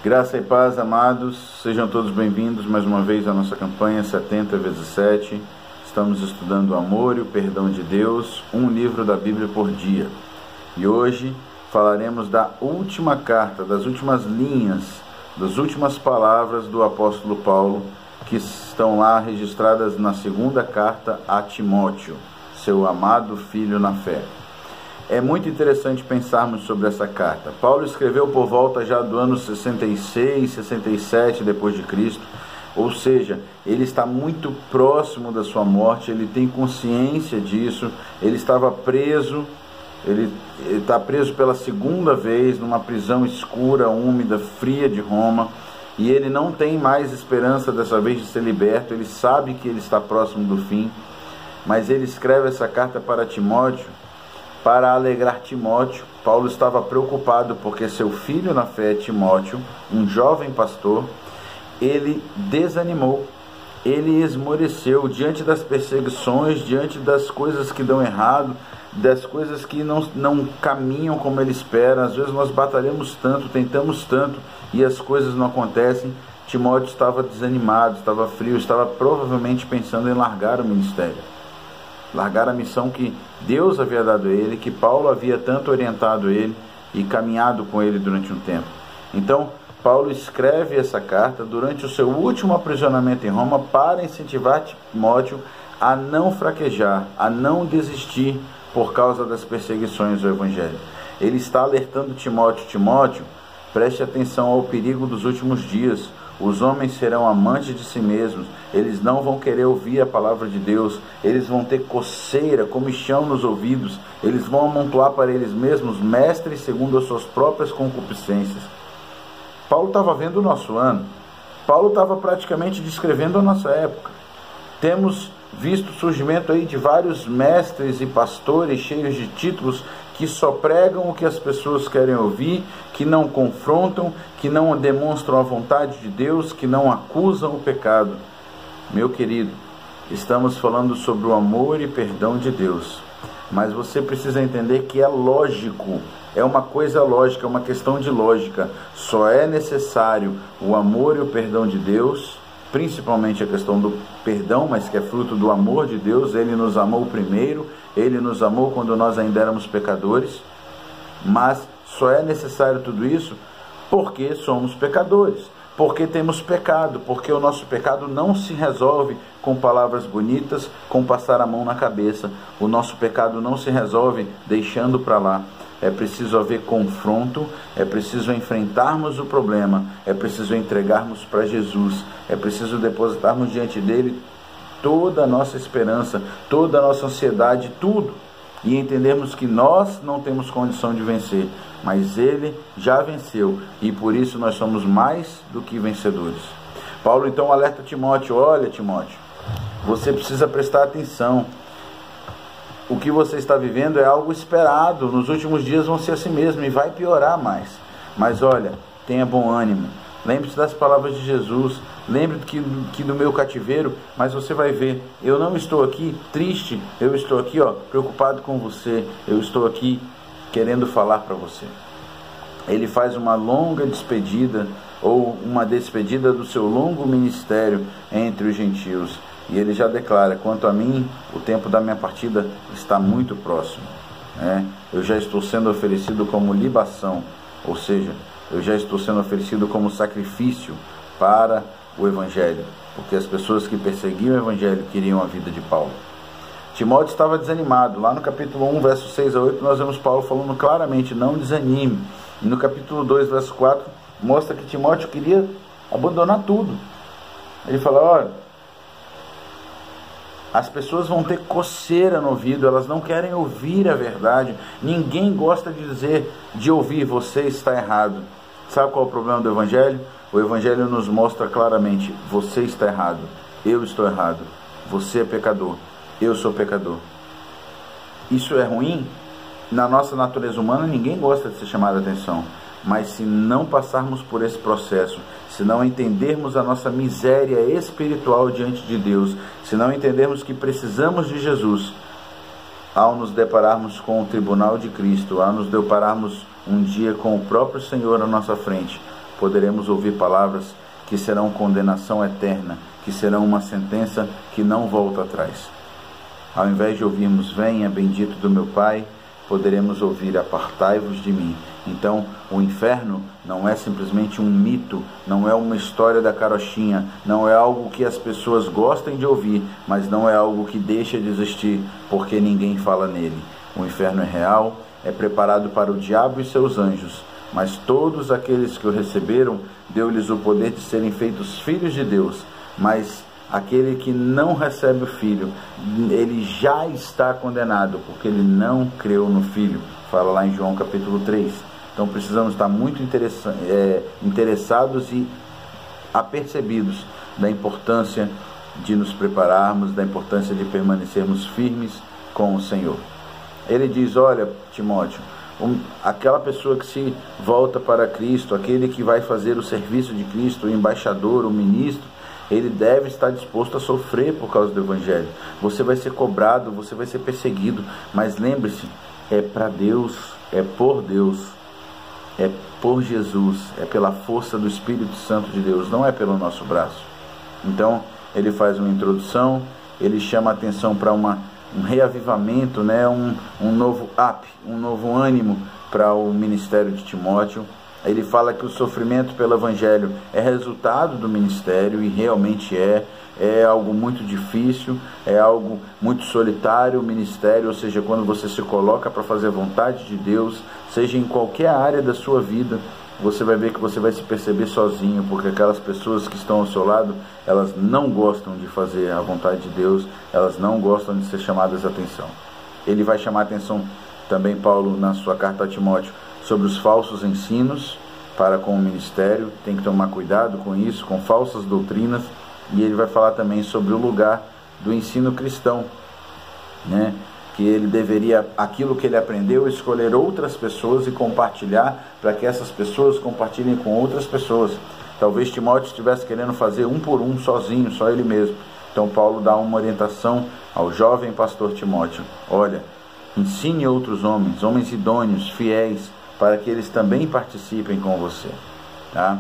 Graça e paz, amados, sejam todos bem-vindos mais uma vez à nossa campanha 70 vezes 7. Estamos estudando o amor e o perdão de Deus, um livro da Bíblia por dia. E hoje falaremos da última carta, das últimas linhas, das últimas palavras do apóstolo Paulo, que estão lá registradas na segunda carta a Timóteo, seu amado filho na fé. É muito interessante pensarmos sobre essa carta. Paulo escreveu por volta já do ano 66, 67 depois de Cristo, ou seja, ele está muito próximo da sua morte, ele tem consciência disso, ele estava preso, ele está preso pela segunda vez numa prisão escura, úmida, fria de Roma, e ele não tem mais esperança dessa vez de ser liberto, ele sabe que ele está próximo do fim, mas ele escreve essa carta para Timóteo, para alegrar Timóteo. Paulo estava preocupado porque seu filho na fé, Timóteo, um jovem pastor, ele desanimou, ele esmoreceu diante das perseguições, diante das coisas que dão errado, das coisas que não caminham como ele espera. Às vezes nós batalhamos tanto, tentamos tanto e as coisas não acontecem. Timóteo estava desanimado, estava frio, estava provavelmente pensando em largar o ministério, largar a missão que Deus havia dado a ele, que Paulo havia tanto orientado ele e caminhado com ele durante um tempo. Então, Paulo escreve essa carta durante o seu último aprisionamento em Roma para incentivar Timóteo a não fraquejar, a não desistir por causa das perseguições do Evangelho. Ele está alertando Timóteo, preste atenção ao perigo dos últimos dias. Os homens serão amantes de si mesmos, eles não vão querer ouvir a palavra de Deus, eles vão ter coceira, comichão nos ouvidos, eles vão amontoar para eles mesmos mestres segundo as suas próprias concupiscências. Paulo estava vendo o nosso ano, Paulo estava praticamente descrevendo a nossa época. Temos visto o surgimento aí de vários mestres e pastores cheios de títulos que só pregam o que as pessoas querem ouvir, que não confrontam, que não demonstram a vontade de Deus, que não acusam o pecado. Meu querido, estamos falando sobre o amor e perdão de Deus, mas você precisa entender que é lógico, é uma coisa lógica, é uma questão de lógica. Só é necessário o amor e o perdão de Deus, principalmente a questão do perdão, mas que é fruto do amor de Deus. Ele nos amou primeiro, Ele nos amou quando nós ainda éramos pecadores, mas só é necessário tudo isso porque somos pecadores, porque temos pecado, porque o nosso pecado não se resolve com palavras bonitas, com passar a mão na cabeça. O nosso pecado não se resolve deixando para lá. É preciso haver confronto, é preciso enfrentarmos o problema, é preciso entregarmos para Jesus, é preciso depositarmos diante dele toda a nossa esperança, toda a nossa ansiedade, tudo, e entendermos que nós não temos condição de vencer, mas ele já venceu, e por isso nós somos mais do que vencedores. Paulo então alerta Timóteo: olha, Timóteo, você precisa prestar atenção. O que você está vivendo é algo esperado, nos últimos dias vão ser assim mesmo e vai piorar mais. Mas olha, tenha bom ânimo, lembre-se das palavras de Jesus, lembre que do meu cativeiro, mas você vai ver, eu não estou aqui triste, eu estou aqui preocupado com você, eu estou aqui querendo falar para você. Ele faz uma longa despedida, ou uma despedida do seu longo ministério entre os gentios. E ele já declara: quanto a mim, o tempo da minha partida está muito próximo. Eu já estou sendo oferecido como libação, ou seja, eu já estou sendo oferecido como sacrifício para o Evangelho, porque as pessoas que perseguiam o Evangelho queriam a vida de Paulo. Timóteo estava desanimado. Lá no capítulo 1, versos 6 a 8, nós vemos Paulo falando claramente: não desanime. E no capítulo 2, verso 4, mostra que Timóteo queria abandonar tudo. Ele fala: olha, as pessoas vão ter coceira no ouvido, elas não querem ouvir a verdade. Ninguém gosta de ouvir: você está errado. Sabe qual é o problema do Evangelho? O Evangelho nos mostra claramente: você está errado, eu estou errado, você é pecador, eu sou pecador. Isso é ruim? Na nossa natureza humana ninguém gosta de ser chamado a atenção. Mas se não passarmos por esse processo, se não entendermos a nossa miséria espiritual diante de Deus, se não entendermos que precisamos de Jesus, ao nos depararmos com o tribunal de Cristo, ao nos depararmos um dia com o próprio Senhor à nossa frente, poderemos ouvir palavras que serão condenação eterna, que serão uma sentença que não volta atrás. Ao invés de ouvirmos venha, bendito do meu Pai, poderemos ouvir apartai-vos de mim. Então, o inferno não é simplesmente um mito, não é uma história da carochinha, não é algo que as pessoas gostem de ouvir, mas não é algo que deixa de existir porque ninguém fala nele. O inferno é real, é preparado para o diabo e seus anjos, mas todos aqueles que o receberam, deu-lhes o poder de serem feitos filhos de Deus. Mas aquele que não recebe o Filho, ele já está condenado, porque ele não creu no Filho. Fala lá em João capítulo 3. Então precisamos estar muito interessados e apercebidos da importância de nos prepararmos, da importância de permanecermos firmes com o Senhor. Ele diz, olha, Timóteo, aquela pessoa que se volta para Cristo, aquele que vai fazer o serviço de Cristo, o embaixador, o ministro, ele deve estar disposto a sofrer por causa do Evangelho. Você vai ser cobrado, você vai ser perseguido, mas lembre-se, é para Deus, é por Deus, é por Jesus, é pela força do Espírito Santo de Deus, não é pelo nosso braço. Então, ele faz uma introdução, ele chama a atenção para um reavivamento, né? um novo um novo ânimo para o ministério de Timóteo. Ele fala que o sofrimento pelo Evangelho é resultado do ministério, e realmente é algo muito difícil, é algo muito solitário o ministério, ou seja, quando você se coloca para fazer a vontade de Deus, seja em qualquer área da sua vida, você vai ver que você vai se perceber sozinho, porque aquelas pessoas que estão ao seu lado, elas não gostam de fazer a vontade de Deus, elas não gostam de ser chamadas a atenção. Ele vai chamar a atenção também, Paulo, na sua carta a Timóteo, sobre os falsos ensinos para com o ministério. Tem que tomar cuidado com isso, com falsas doutrinas. E ele vai falar também sobre o lugar do ensino cristão, né? Que ele deveria, aquilo que ele aprendeu, escolher outras pessoas e compartilhar, para que essas pessoas compartilhem com outras pessoas. Talvez Timóteo estivesse querendo fazer um por um, sozinho, só ele mesmo. Então Paulo dá uma orientação ao jovem pastor Timóteo: olha, ensine outros homens idôneos, fiéis, para que eles também participem com você, tá?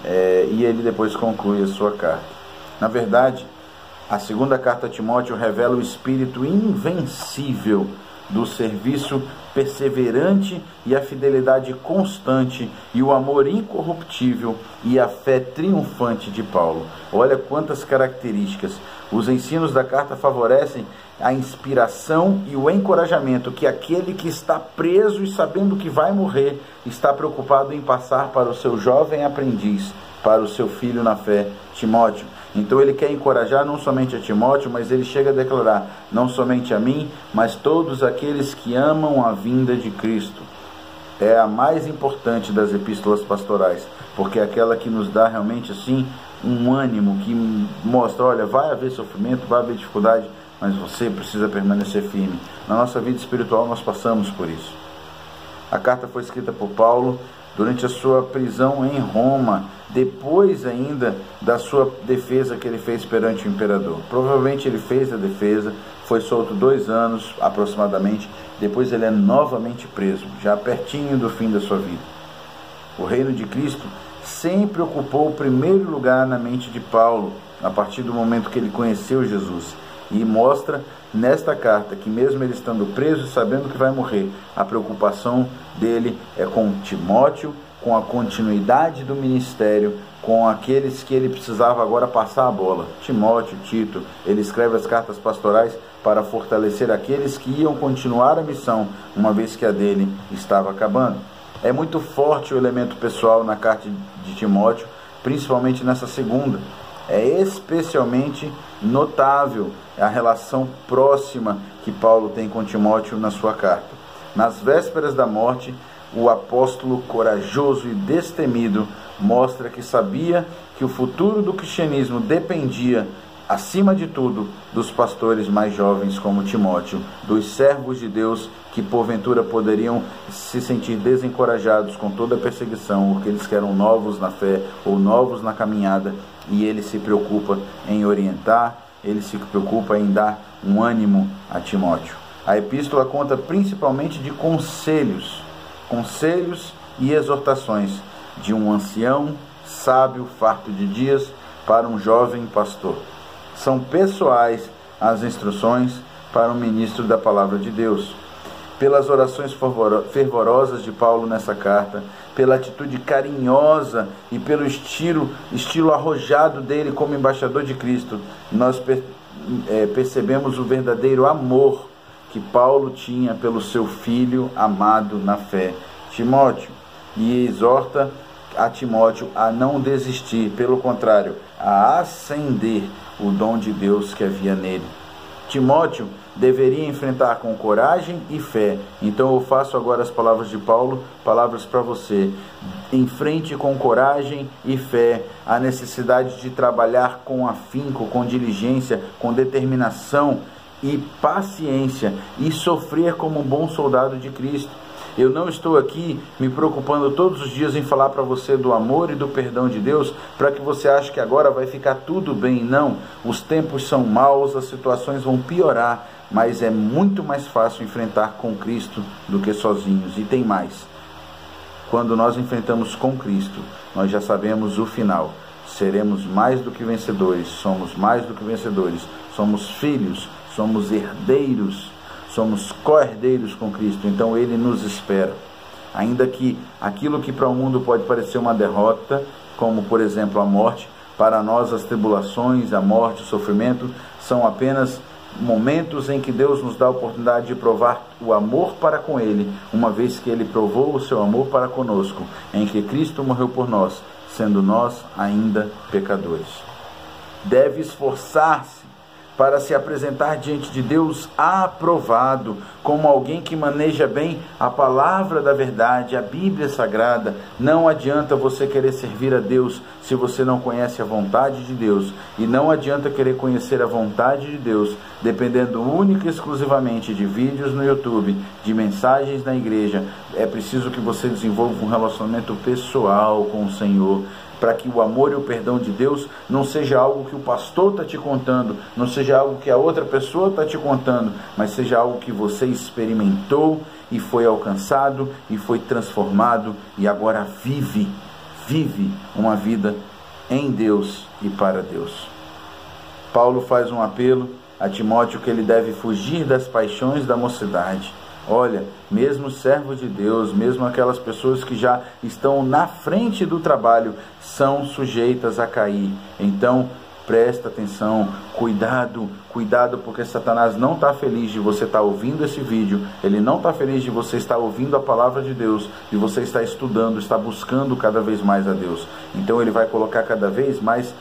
E ele depois conclui a sua carta. Na verdade, a segunda carta a Timóteo revela o espírito invencível do serviço perseverante e a fidelidade constante e o amor incorruptível e a fé triunfante de Paulo. Olha quantas características. Os ensinos da carta favorecem a inspiração e o encorajamento que aquele que está preso e sabendo que vai morrer está preocupado em passar para o seu jovem aprendiz, para o seu filho na fé, Timóteo. Então ele quer encorajar não somente a Timóteo, mas ele chega a declarar: não somente a mim, mas todos aqueles que amam a vinda de Cristo. É a mais importante das epístolas pastorais, porque é aquela que nos dá realmente assim um ânimo, que mostra, olha, vai haver sofrimento, vai haver dificuldade, mas você precisa permanecer firme. Na nossa vida espiritual nós passamos por isso. A carta foi escrita por Paulo durante a sua prisão em Roma, depois ainda da sua defesa que ele fez perante o imperador. Provavelmente ele fez a defesa, foi solto 2 anos aproximadamente, depois ele é novamente preso, já pertinho do fim da sua vida. O reino de Cristo sempre ocupou o primeiro lugar na mente de Paulo, a partir do momento que ele conheceu Jesus. E mostra nesta carta que mesmo ele estando preso e sabendo que vai morrer, a preocupação dele é com Timóteo, com a continuidade do ministério, com aqueles que ele precisava agora passar a bola. Timóteo, Tito, ele escreve as cartas pastorais para fortalecer aqueles que iam continuar a missão, uma vez que a dele estava acabando. É muito forte o elemento pessoal na carta de Timóteo, principalmente nessa segunda. É especialmente notável a relação próxima que Paulo tem com Timóteo na sua carta. Nas vésperas da morte, o apóstolo corajoso e destemido mostra que sabia que o futuro do cristianismo dependia, acima de tudo, dos pastores mais jovens como Timóteo, dos servos de Deus que porventura poderiam se sentir desencorajados com toda a perseguição, aqueles que eram novos na fé ou novos na caminhada, e ele se preocupa em orientar, ele se preocupa em dar um ânimo a Timóteo. A epístola conta principalmente de conselhos e exortações. de um ancião, sábio, farto de dias, para um jovem pastor. São pessoais as instruções para um ministro da palavra de Deus. Pelas orações fervorosas de Paulo nessa carta, pela atitude carinhosa e pelo estilo arrojado dele como embaixador de Cristo, nós percebemos o verdadeiro amor que Paulo tinha pelo seu filho amado na fé, Timóteo, e exorta a Timóteo a não desistir, pelo contrário, a acender o dom de Deus que havia nele. Timóteo deveria enfrentar com coragem e fé. Então eu faço agora as palavras de Paulo, palavras para você. Enfrente com coragem e fé a necessidade de trabalhar com afinco, com diligência, com determinação e paciência, e sofrer como um bom soldado de Cristo. Eu não estou aqui me preocupando todos os dias em falar para você do amor e do perdão de Deus, para que você ache que agora vai ficar tudo bem. Não, os tempos são maus, as situações vão piorar, mas é muito mais fácil enfrentar com Cristo do que sozinhos. E tem mais, quando nós enfrentamos com Cristo, nós já sabemos o final. Seremos mais do que vencedores, somos mais do que vencedores, somos filhos, somos herdeiros, somos co-herdeiros com Cristo. Então Ele nos espera. Ainda que aquilo que para o mundo pode parecer uma derrota, como por exemplo a morte, para nós as tribulações, a morte, o sofrimento, são apenas momentos em que Deus nos dá a oportunidade de provar o amor para com Ele, uma vez que Ele provou o seu amor para conosco, em que Cristo morreu por nós, sendo nós ainda pecadores. Deve esforçar-se para se apresentar diante de Deus aprovado, como alguém que maneja bem a palavra da verdade, a Bíblia Sagrada. Não adianta você querer servir a Deus se você não conhece a vontade de Deus, e não adianta querer conhecer a vontade de Deus dependendo única e exclusivamente de vídeos no YouTube, de mensagens na igreja. É preciso que você desenvolva um relacionamento pessoal com o Senhor, para que o amor e o perdão de Deus não seja algo que o pastor está te contando, não seja algo que a outra pessoa está te contando, mas seja algo que você experimentou e foi alcançado e foi transformado e agora vive uma vida em Deus e para Deus. Paulo faz um apelo a Timóteo que ele deve fugir das paixões da mocidade. Olha, mesmo servos de Deus, mesmo aquelas pessoas que já estão na frente do trabalho, são sujeitas a cair. Então, presta atenção, cuidado, porque Satanás não está feliz de você estar ouvindo esse vídeo, ele não está feliz de você estar ouvindo a palavra de Deus, de você estar estudando, estar buscando cada vez mais a Deus. Então ele vai colocar cada vez mais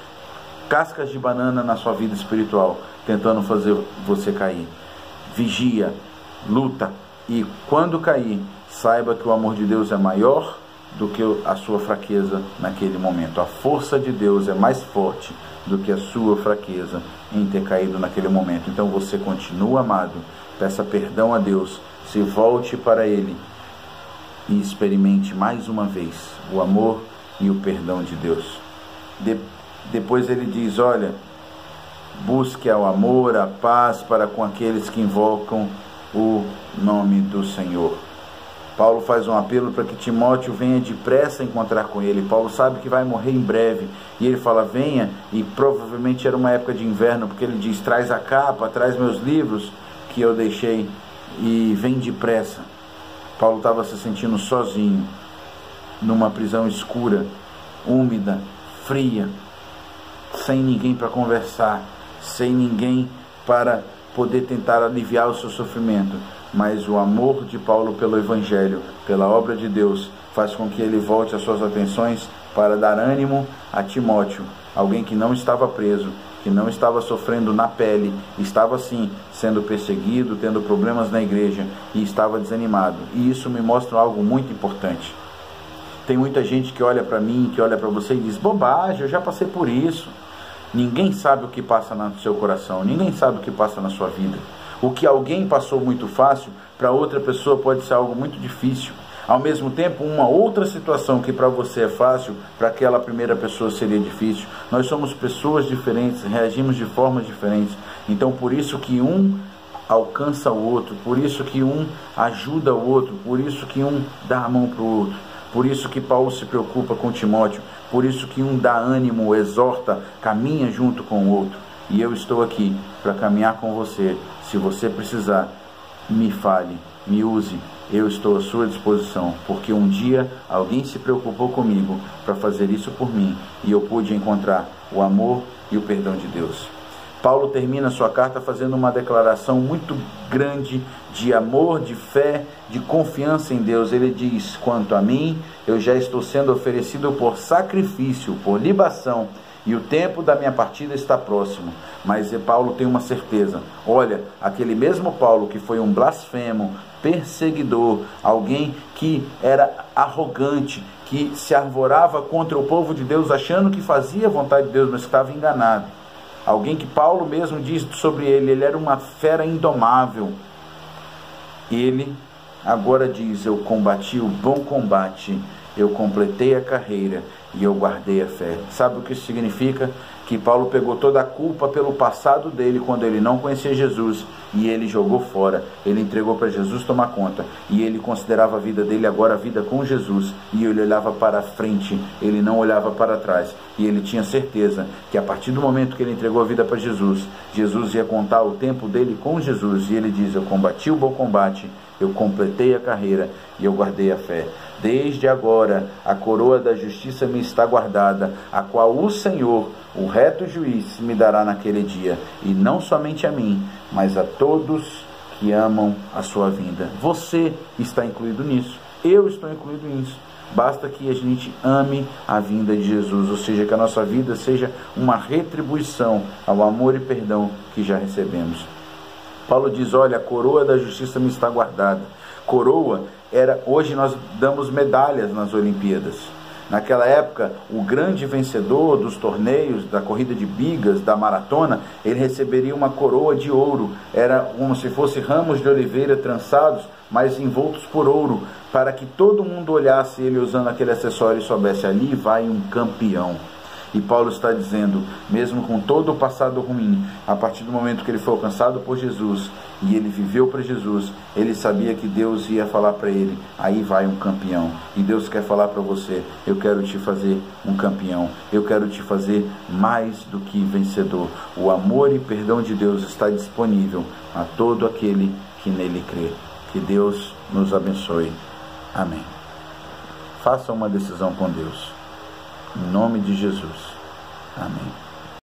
cascas de banana na sua vida espiritual, tentando fazer você cair. Vigia, luta, e quando cair, saiba que o amor de Deus é maior do que a sua fraqueza naquele momento. A força de Deus é mais forte do que a sua fraqueza em ter caído naquele momento. Então você continua amado, peça perdão a Deus, se volte para Ele e experimente mais uma vez o amor e o perdão de Deus. Depois ele diz, olha, busque o amor, a paz para com aqueles que invocam o nome do Senhor. Paulo faz um apelo para que Timóteo venha depressa encontrar com ele. Paulo sabe que vai morrer em breve, e ele fala, venha, e provavelmente era uma época de inverno, porque ele diz, traz a capa, traz meus livros que eu deixei, e vem depressa. Paulo estava se sentindo sozinho, numa prisão escura, úmida, fria, sem ninguém para conversar, sem ninguém para poder tentar aliviar o seu sofrimento. Mas o amor de Paulo pelo Evangelho, pela obra de Deus, faz com que ele volte as suas atenções para dar ânimo a Timóteo, alguém que não estava preso, que não estava sofrendo na pele, estava sim sendo perseguido, tendo problemas na igreja, e estava desanimado. E isso me mostra algo muito importante. Tem muita gente que olha para mim, que olha para você e diz, bobagem, eu já passei por isso. Ninguém sabe o que passa no seu coração, ninguém sabe o que passa na sua vida. O que alguém passou muito fácil, para outra pessoa pode ser algo muito difícil. Ao mesmo tempo, uma outra situação que para você é fácil, para aquela primeira pessoa seria difícil. Nós somos pessoas diferentes, reagimos de formas diferentes. Então, por isso que um alcança o outro, por isso que um ajuda o outro, por isso que um dá a mão para o outro. Por isso que Paulo se preocupa com Timóteo, por isso que um dá ânimo, exorta, caminha junto com o outro. E eu estou aqui para caminhar com você. Se você precisar, me fale, me use, eu estou à sua disposição, porque um dia alguém se preocupou comigo para fazer isso por mim, e eu pude encontrar o amor e o perdão de Deus. Paulo termina sua carta fazendo uma declaração muito grande de amor, de fé, de confiança em Deus. Ele diz: quanto a mim, eu já estou sendo oferecido por sacrifício, por libação, e o tempo da minha partida está próximo. Mas Paulo tem uma certeza. Olha, aquele mesmo Paulo que foi um blasfemo, perseguidor, alguém que era arrogante, que se arvorava contra o povo de Deus, achando que fazia a vontade de Deus, mas estava enganado. Alguém que Paulo mesmo diz sobre ele, ele era uma fera indomável. Ele agora diz: eu combati o bom combate, eu completei a carreira e eu guardei a fé. Sabe o que isso significa? Que Paulo pegou toda a culpa pelo passado dele, quando ele não conhecia Jesus, e ele jogou fora. Ele entregou para Jesus tomar conta, e ele considerava a vida dele agora a vida com Jesus, e ele olhava para frente, ele não olhava para trás, e ele tinha certeza que a partir do momento que ele entregou a vida para Jesus, Jesus ia contar o tempo dele com Jesus. E ele diz: eu combati o bom combate, eu completei a carreira e eu guardei a fé. Desde agora a coroa da justiça me está guardada, a qual o Senhor, o reto juiz, me dará naquele dia, e não somente a mim, mas a todos que amam a sua vinda. Você está incluído nisso, eu estou incluído nisso. Basta que a gente ame a vinda de Jesus, ou seja, que a nossa vida seja uma retribuição ao amor e perdão que já recebemos. Paulo diz: olha, a coroa da justiça me está guardada. Coroa era, hoje nós damos medalhas nas Olimpíadas. Naquela época, o grande vencedor dos torneios, da corrida de bigas, da maratona, ele receberia uma coroa de ouro. Era como se fosse ramos de oliveira trançados, mas envoltos por ouro, para que todo mundo olhasse ele usando aquele acessório e soubesse: ali vai um campeão. E Paulo está dizendo, mesmo com todo o passado ruim, a partir do momento que ele foi alcançado por Jesus e ele viveu para Jesus, ele sabia que Deus ia falar para ele: aí vai um campeão. E Deus quer falar para você: eu quero te fazer um campeão, eu quero te fazer mais do que vencedor. O amor e perdão de Deus está disponível a todo aquele que nele crê. Que Deus nos abençoe. Amém. Faça uma decisão com Deus. Em nome de Jesus. Amém.